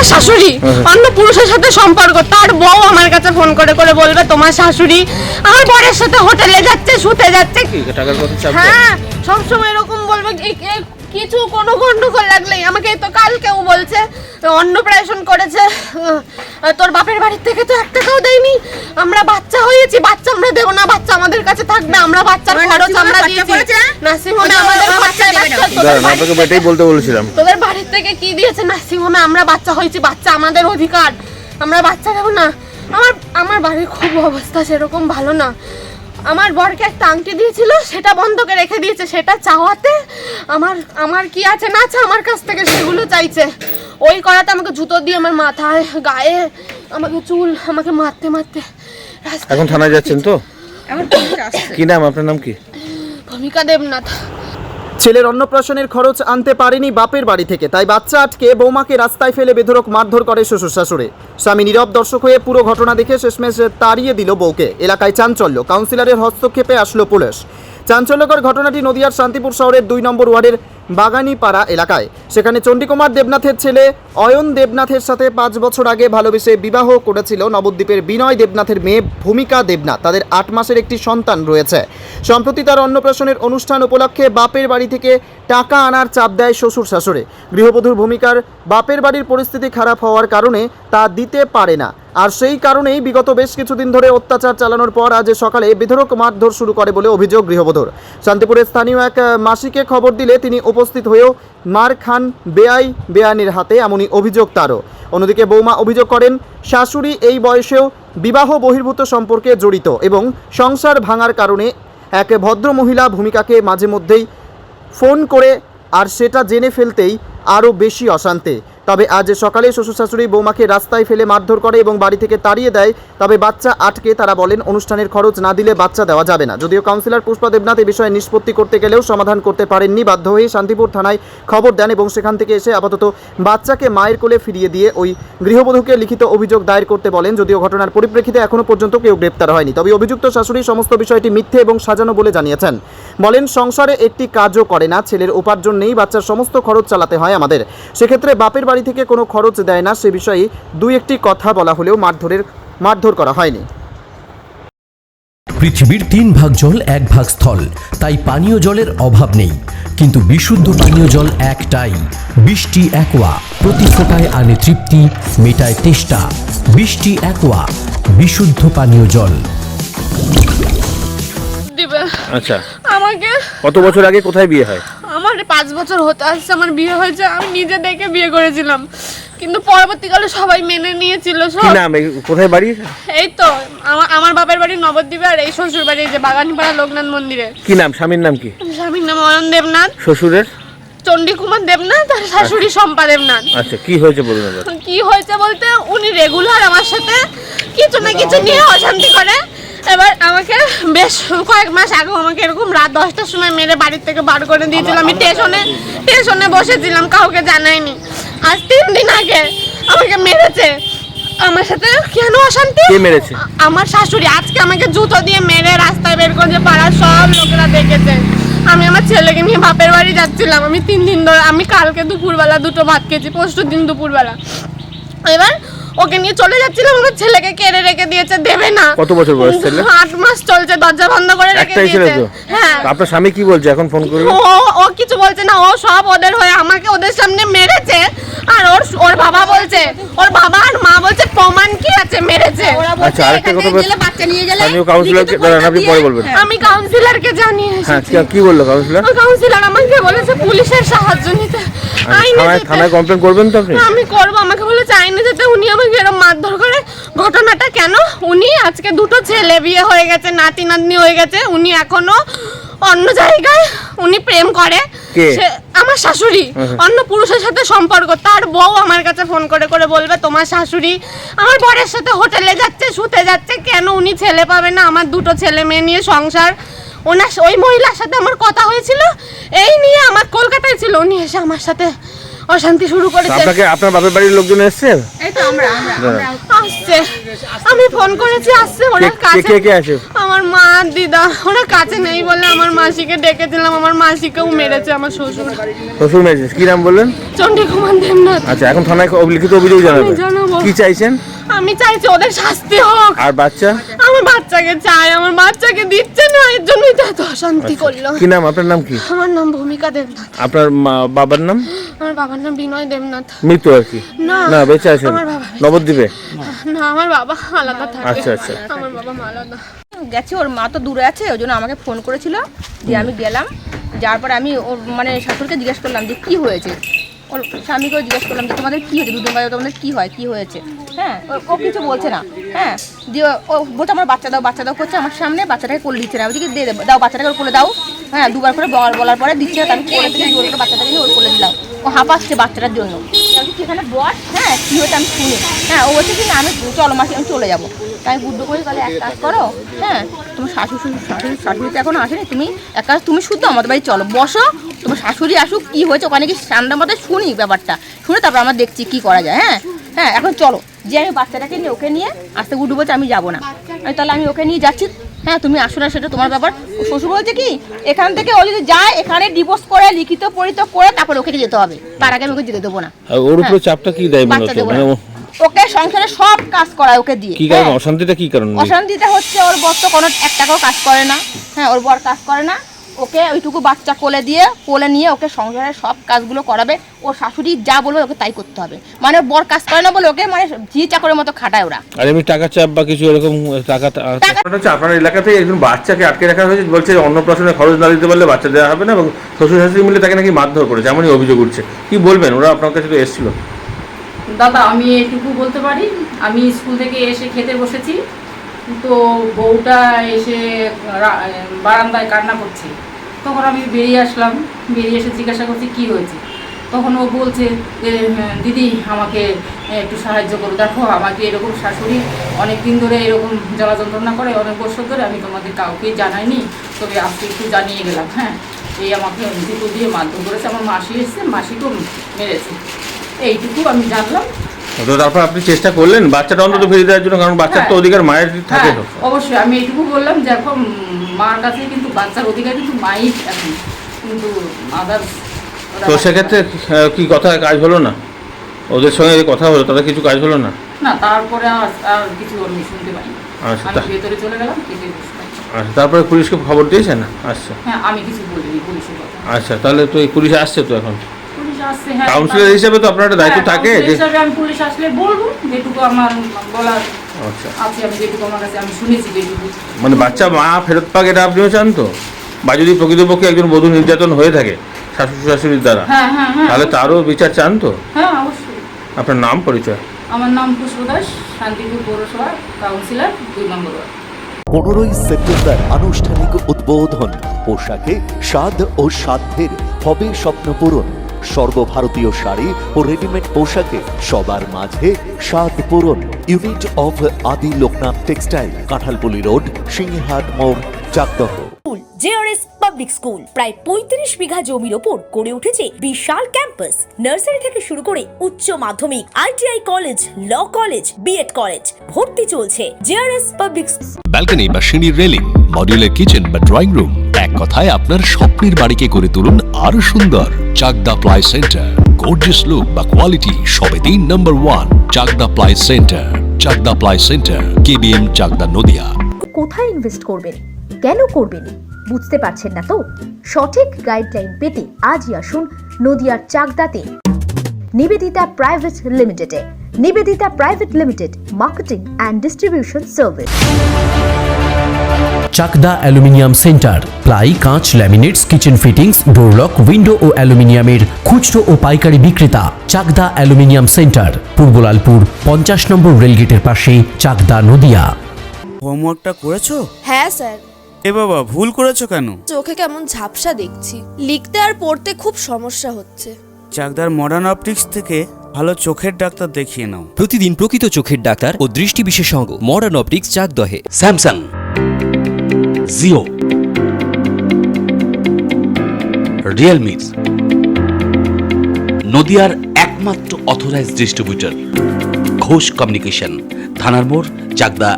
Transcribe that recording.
আমার শাশুড়ি অন্য পুরুষের সাথে সম্পর্ক, তার বউ আমার কাছে ফোন করে করে বলবে তোমার শাশুড়ি আমার বরের সাথে হোটেলে যাচ্ছে, শুতে যাচ্ছে। টাকার কথা চাপ। হ্যাঁ, সবসময় এরকম বলবে। কিছু কোনো গন্ডগোল লাগলেই আমাকে তো কালকেও বলছে অন্নপ্রাশন করেছে, তোর বাপের বাড়ির থেকে তো 1 টাকাও দেয়নি, আমরা বাচ্চা হয়েছি, বাচ্চা আমরা দেবো না, বাচ্চা আমাদের কাছে থাকবে, আমরা বাচ্চার খরচ আমরা দিয়েছি নার্সিংহোমে, আমাদের খরচা আপনাকে এটাই বলতে বলেছিলাম। তোদের বাড়ির থেকে কি দিয়েছে নার্সিংহোমে, আমরা বাচ্চা হয়েছি, বাচ্চা আমাদের অধিকার, আমরা বাচ্চা দেবো না। আমার বাড়ির খুব অবস্থা সেরকম ভালো না। আমার বরকে একটা আংটি দিয়েছিল, সেটা বন্ধকে রেখে দিয়েছে, সেটা চাওয়াতে আমার কি আছে না আছে আমার কাছ থেকে সেগুলো চাইছে। ওই করাতে আমাকে জুতো দিয়ে আমার মাথায় গায়ে আমাকে চুল আমাকে মারতে মারতে। এখন থানায় যাচ্ছেন তো? কি নাম আপনার? নাম কি? ভূমিকা দেবনাথ। ছেলের অন্নপ্রাশনের খরচ আনতে পারেনি বাপের বাড়ি থেকে, তাই বাচ্চা আটকে বৌমাকে রাস্তায় ফেলে বেধড়ক মারধর করে শ্বশুর শাশুড়ি। স্বামী নীরব দর্শক হয়ে পুরো ঘটনা দেখে শেষমেশ তাড়িয়ে দিল বউকে। এলাকায় চাঞ্চল্য, কাউন্সিলরের হস্তক্ষেপে আসলো পুলিশ। চাঞ্চল্যকর ঘটনাটি নদিয়ার শান্তিপুর শহরের 2 নম্বর ওয়ার্ডের বাগানীপাড়া এলাকায়। সেখানে চণ্ডীকুমার দেবনাথের ছেলে অয়ন দেবনাথের সাথে 5 বছর আগে ভালোবেসে বিবাহ করেছিল নবদ্বীপের বিনয় দেবনাথের মেয়ে ভূমিকা দেবনাথ। তাদের 8 মাসের একটি সন্তান রয়েছে। সম্প্রতি তার অন্নপ্রাশনের অনুষ্ঠান উপলক্ষে বাপের বাড়ি থেকে টাকা আনার চাপ দেয় শ্বশুর শাশুড়ি। গৃহবধূর ভূমিকার বাপের বাড়ির পরিস্থিতি খারাপ হওয়ার কারণে তা দিতে পারে না, আর সেই কারণেই বিগত বেশ কিছুদিন ধরে অত্যাচার চালানোর পর আজ সকালে বেধড়ক মারধর শুরু করে বলে অভিযোগ গৃহবধূর। শান্তিপুরের স্থানীয় এক মাসিকে খবর দিলে তিনি উপস্থিত হয়েও মার খান বেআইনির হাতে, এমনই অভিযোগ তারও। অন্যদিকে বৌমা অভিযোগ করেন শাশুড়ি এই বয়সেও বিবাহ বহির্ভূত সম্পর্কে জড়িত এবং সংসার ভাঙার কারণে এক ভদ্র মহিলা ভূমিকাকে মাঝে মধ্যেই ফোন করে, আর সেটা জেনে ফেলতেই আরও বেশি অশান্তি। তবে আজ সকালে শ্বশুর শাশুড়ি বৌমাকে রাস্তায় ফেলে মারধর করে এবং বাড়ি থেকে তাড়িয়ে দেয়। তবে বাচ্চা আটকে তারা বলেন অনুষ্ঠানের খরচ না দিলে বাচ্চা দেওয়া যাবে না। যদিও কাউন্সিলর পুষ্পা দেবনাথ এই বিষয়ে নিষ্পত্তি করতে গেলেও সমাধান করতে পারেননি। বাধ্য হয়ে শান্তিপুর থানায় খবর দেন এবং সেখান থেকে এসে আপাতত বাচ্চাকে মায়ের কোলে ফিরিয়ে দিয়ে ওই গৃহবধূকে লিখিত অভিযোগ দায়ের করতে বলেন। যদিও ঘটনার পরিপ্রেক্ষিতে এখনও পর্যন্ত কেউ গ্রেপ্তার হয়নি। তবে অভিযুক্ত শাশুড়ি সমস্ত বিষয়টি মিথ্যে এবং সাজানো বলে জানিয়েছেন। বলেন সংসারে একটি কাজও করে না, ছেলের উপার্জন নেই, বাচ্চার সমস্ত খরচ চালাতে হয় আমাদের, সেক্ষেত্রে বাপের বাড়ি থেকে কোনো খরচ দেয় না। সে বিষয়ে 2-1টি কথা বলা হলেও মারধর করা হয়নি। পৃথিবীর 3 ভাগ জল 1 ভাগ স্থল, তাই পানীয় জলের অভাব নেই। কিন্তু বিশুদ্ধ পানীয় জল একটাই, বৃষ্টি অ্যাকোয়া। প্রতি ফোঁটায় আনে তৃপ্তি, মেটায় তেষ্টা। বৃষ্টি অ্যাকোয়া, বিশুদ্ধ পানীয় জল। আচ্ছা, আমাকে কত বছর আগে কোথায় বিয়ে হয়? আমার 5 বছর হতে আসছে আমার বিয়ে হয়েছে। আমি নিজে দেখে বিয়ে করেছিলাম, কিন্তু পরবর্তীকালে সবাই মেনে নিয়েছিল সব। কি নাম? কোথায় বাড়ি? এই তো আমার বাপের বাড়ি নবদ্বীপে, আর এই শ্বশুর বাড়ি যে বাগানীপাড়া লোকনাথ মন্দিরে। কি নাম? স্বামীর নাম কি? স্বামীর নাম অয়ন দেবনাথ, শ্বশুরের চণ্ডীকুমার দেবনাথ, আর শাশুড়ি শম্পা দেবনাথ। আচ্ছা, কি হয়েছে বলুন এবার। কি হয়েছে বলতে উনি রেগুলার আমার সাথে কিছু না কিছু নিয়ে অশান্তি করে। এবার আমাকে বেশ কয়েক মাস আগে আমাকে এরকম রাত 10টার সময় মেরে বাড়ির থেকে বার করে দিয়েছিল। আমি স্টেশনে বসেছিলাম, কাউকে জানাইনি। আজ 3 দিন আগে আমাকে মেরেছে। আমার সাথে কেন অশান্তি? কে মেরেছে? আমার শাশুড়ি। আজকে আমাকে জুতো দিয়ে মেরে রাস্তায় বের করে, পাড়ার সব লোকেরা দেখেছে। আমি আমার ছেলেকে নিয়ে বাপের বাড়ি যাচ্ছিলাম। আমি 3 দিন ধরে, আমি কালকে দুপুরবেলা 2টো ভাত খেয়েছি, পরশু দিন দুপুরবেলা। এবার ওকে নিয়ে চলে যাচ্ছিলাম, আমার ছেলেকে কেড়ে রেখে দিয়েছে, দেবে না। কত বছর বয়স ছেলে? 8 মাস চলছে, দরজা বন্ধ করে রেখে একটাই ছেলে দিয়েছে। তো? হ্যাঁ। আপনার স্বামী কি বলছে এখন ফোন করে? ও কিছু বলছে না, ও সব ওদের হয়ে আমাকে ওদের সামনে মেরেছে। আর ওর বাবা বলছে, ওর বাবা আর মা বলছে প্রমাণ কি আছে, মেরেছে। আচ্ছা, আরেকটা কথা বলছি, বাচ্চা নিয়ে গেলে স্থানীয় কাউন্সিলরকে দাঁড়ান, আপনি পরে বলবেন। আমি কাউন্সিলরকে জানিয়েছি। হ্যাঁ, কি বললো কাউন্সিলর? কাউন্সিলর আমাকে বলেছে পুলিশের সাহায্য নিতে, আইনে যেতে। থানায় কমপ্লেন করবেন তো আপনি? আমি করব। আমাকে বলেছে আইনে যেতে। উনি আমাকে এরকম মারধর করে। ঘটনাটা কেন, উনি আজকে 2টো ছেলে বিয়ে হয়ে গেছে, নাতি নাতনি হয়ে গেছে, উনি এখনো অন্য জায়গায় উনি প্রেম করে। আমার শাশুড়ি অন্য পুরুষের সাথে সম্পর্ক, তার বউ আমার কাছে ফোন করে করে বলবে তোমার শাশুড়ি আমার বরের সাথে হোটেলে যাচ্ছে, শুতে যাচ্ছে, কেন উনি ছেলে পাবে না? আমার 2টো ছেলে মেয়ে নিয়ে সংসার। ওই মহিলার সাথে আমার কথা হয়েছিল, এই নিয়ে আমার কলকাতায় ছিল, উনি এসে আমার সাথে অশান্তি শুরু করেছে। আপনার বাপের বাড়ির লোকজন এসেছে? আসছে, আমি ফোন করেছি, আসছে ওরা কাছে। কে আসে? আমার মা, দিদা, ওরা কাছে নেই বলে আমার মাসিকে ডেকেছিলাম, আমার মাসিকেও মেরেছে আমার শ্বশুর। শ্বশুর মেরেছে, কি নাম বললেন? চণ্ডীকুমার দেবনাথ। আচ্ছা, এখন থানায় লিখিত অভিযোগ জানাবেন, জানাবো। কি চাইছেন? আমি চাইছি ওদের শাস্তি হোক। আর বাচ্চা? আমার বাচ্চাকে চাই, আমার বাচ্চাকে দিচ্ছে না, এর জন্যই তো এত অশান্তি করলো। কি নাম আপনার? নাম কি? আমার নাম ভূমিকা দেবনাথ। আপনার বাবার নাম? আমার বাবার নাম বিনয় দেবনাথ। মৃত্যু আর কি? না না, বেঁচে আছেন আমার বাবা নবদ্বীপে? না, আমার বাবা আলাদা থাকে। আচ্ছা আচ্ছা। আমার বাবা আলাদা গেছে, ওর মা তো দূরে আছে, ওই জন্য আমাকে ফোন করেছিল, যে আমি গেলাম। যাওয়ার পরে আমি ওর মানে শাশুড়িকে জিজ্ঞেস করলাম যে কী হয়েছে, ওর স্বামীকেও জিজ্ঞেস করলাম যে তোমাদের কী হয়েছে, দুদিন বাজে তোমাদের কী হয়, কী হয়েছে। হ্যাঁ, ও কিছু বলছে না। হ্যাঁ, দিয়ে ও বলছে আমার বাচ্চা দাও করছে আমার সামনে, বাচ্চাটাকে কোলে দিচ্ছে না। বলছি দিয়ে দেবো, দাও বাচ্চাটাকে কোলে দাও। হ্যাঁ, দুবার করে বলার পরে দিচ্ছে, আমি কোলে থেকে জোর করে বাচ্চাটাকে নিয়ে ওর কোলে দিলাম। ও হাঁপাচ্ছে বাচ্চাটার জন্য। বলছি তুই এখানে বস, হ্যাঁ কী হয়েছে আমি শুনি। হ্যাঁ, ও বলছে কি না আমি চলো মাসি আমি চলে যাবো। তাই বুদ্ধ করে তাহলে এক কাজ করো, হ্যাঁ তোমার শাশুড়ি তো এখন আসেনি, তুমি এক কাজ তুমি শুদ্ধ আমাদের বাড়ি চলো, বসো, তোমার শাশুড়ি আসুক, কী হয়েছে ওখানে কি সামনে মতো শুনি ব্যাপারটা, শুনে তারপর আমরা দেখছি কী করা যায়। হ্যাঁ হ্যাঁ, এখন চলো। যে আমি বাচ্চাটাকে নিয়ে ওকে নিয়ে আসতে গুড্ডু বলছে আমি যাবো না। তাহলে আমি ওকে নিয়ে যাচ্ছি। হ্যাঁ, তুমি আসো না সেটা তোমার ব্যাপার। শ্বশুর বলছে কি এখান থেকে ও যদি যায়, এখানে ডিভোর্স করে লিখিত পরিত করে তারপর ওকে যেতে হবে, তার আগে আমি ওকে যেতে দেবো না। ওর উপরে চাপটা কি দেয়? বাচ্চা দেবো না। ওকে সংসারে সব কাজ করায় ওকে দিয়ে। কি কারণ? অশান্তিটা কি কারণ? অশান্তিটা হচ্ছে ওর বর তো কোনো এক টাকাও কাজ করে না। হ্যাঁ, ওর বর কাজ করে না, ওকে ওইটুকু বাচ্চা কোলে নিয়ে ওকে সংসারের সব কাজগুলো করাবে। ওর শাশুড়ি যা বলবে ওকে তাই করতে হবে। মানে বর কাজ করে না বলে ওকে মানে ঝি চাকরের মতো খাটায় ওরা। আর এমনি টাকা চাপ বা কিছু এরকম টাকা হচ্ছে আপনার এলাকাতে একজন বাচ্চাকে আটকে রাখা হয়েছে, বলছে অন্নপ্রাশনে খরচ না দিতে পারলে বাচ্চা দেওয়া হবে না, এবং শ্বশুর শাশুড়ি মিলে তাকে নাকি মারধর করেছে, এমনই অভিযোগ উঠছে। কি বলবেন? ওরা আপনার কাছে তো এসেছিল। দাদা আমি এটুকু বলতে পারি, আমি স্কুল থেকে এসে খেতে বসেছি, তো বউটা এসে বারান্দায় কান্না করছে। তখন আমি বেরিয়ে আসলাম, বেরিয়ে এসে জিজ্ঞাসা করছি কী হয়েছে। তখন ও বলছে যে দিদি আমাকে একটু সাহায্য করো, দেখো আমাকে এরকম শাশুড়ি অনেক দিন ধরে এরকম জ্বালা যন্ত্রণা করে, অনেক বছর ধরে, আমি তোমাদের কাউকেই জানাইনি, তবে আজকে একটু জানিয়ে গেলাম। হ্যাঁ, এই আমাকে জুতো দিয়ে মারধর করেছে, আমার মাসি এসছে, মাসিকেও মেরেছে, এইটুকু আমি জানলাম। তো তারপর আপনি চেষ্টা করলেন বাচ্চাটা অন্তত ফিরে দেওয়ার জন্য, কারণ বাচ্চার তো অধিকার মায়ের থাকে। তো অবশ্যই আমি এইটুকু বললাম যে এখন মার কাছে কিন্তু বাচ্চার অধিকার কিন্তু মাই এখন, কিন্তু আদার্স। তো সেক্ষেত্রে কি কথা কাজ হলো না? ওদের সঙ্গে যে কথা হলো তাদের কিছু কাজ হলো না? না, তারপরে আর কিছু আমি শুনতে পাইনি। আচ্ছা, আমি ভেতরে চলে গেলাম, খেতে বসলাম। আচ্ছা, তারপরে পুলিশকে খবর দিয়েছেন? আচ্ছা হ্যাঁ, আমি কিছু বলিনি পুলিশের কথা। আচ্ছা, তাহলে তো এই পুলিশ আসছে তো এখন পুলিশ আসছে। হ্যাঁ, কাউন্সিলর হিসেবে তো আপনার একটা দায়িত্ব থাকে যে হিসাবে আমি পুলিশ আসলে বলবো যেটুকু আমার বলার আচ্ছা আছে, আমি যেটুকু আমার কাছে আমি শুনেছি যেটুকু। মানে বাচ্চা মা ফেরত পাক, এটা আপনিও চান তো? বা যদি প্রকৃতপক্ষে একজন বধূ নির্যাতন হয়ে থাকে শাশুড়ি শাশুড়ির দ্বারা, হ্যাঁ হ্যাঁ হ্যাঁ, তাহলে তারও বিচার চান তো? হ্যাঁ অবশ্যই। আপনার নাম পরিচয়? আমার নাম পুষ্প দাস, শান্তিপুর পৌরসভার কাউন্সিলর 2 নম্বর ওয়ার্ড। 15ই সেপ্টেম্বর আনুষ্ঠানিক উদ্বোধন। পোশাকে স্বাদ ও সাধ্যের হবে স্বপ্ন পূরণ। সর্বভারতীয় শাড়ি ও রেডিমেড পোশাকে সবার মাঝে স্বাদ পূরণ। ইউনিট অফ আদি লোকনাথ টেক্সটাইল, কাঁঠালপুলি রোড, সিংহাট মোড়, চাকদহ। জেআরএস পাবলিক স্কুল প্রায় 35 বিঘা জমির ওপর গড়ে উঠেছে বিশাল ক্যাম্পাস। নার্সারি থেকে শুরু করে উচ্চ মাধ্যমিক, ITI college, law college, BEd college, ভর্তি চলছে। জেআরএস পাবলিক ব্যালকনি বা সিঁড়ির রেলিং, মডিউলার কিচেন বা ড্রয়িং রুম, এক কথায় আপনার স্বপ্নের বাড়িকে করে তুলুন আরো সুন্দর। Chakdah ply centre, gorgeous look বা কোয়ালিটি সবে 3 number 1 Chakdah ply centre. Chakdah ply centre, KBM, Chakdah, Nadia. কোথায় ইনভেস্ট করবেন, কেন করবেন বুঝতে পারছেন না তো? সঠিক গাইডলাইন পেতে আজই আসুন নদিয়ার চাকদাতে নিবেদিতা প্রাইভেট লিমিটেডে। Nivedita private limited, marketing and distribution service. Chakdah aluminium centre, ply, কাঁচ, laminates, kitchen fittings, door lock, window ও অ্যালুমিনিয়ামের খুচরো ও পাইকারি বিক্রেতা। চাকদা অ্যালুমিনিয়াম সেন্টার, পূর্বলালপুর 50 নম্বর রেলগেটের পাশে, চাকদা, নদিয়া। হোমওয়ার্কটা করেছো? হ্যাঁ স্যার। এ বাবা, ভুল করেছো কেন? চোখে কেমন ঝাপসা দেখছি, লিখতে আর পড়তে খুব সমস্যা হচ্ছে। চাকদার মডার্ন অপটিক্স থেকে ভালো চোখের ডাক্তার দেখিয়ে নাও। প্রতিদিন প্রকৃত চোখের ডাক্তার ও দৃষ্টি বিশেষজ্ঞ মডার্ন অপটিক্স, চাকদহে। স্যামসাং, জিও, রিয়েলমি, নদিয়ার একমাত্র অথরাইজড ডিস্ট্রিবিউটর ঘোষ কমিউনিকেশন, থানার মোড়, চাকদা।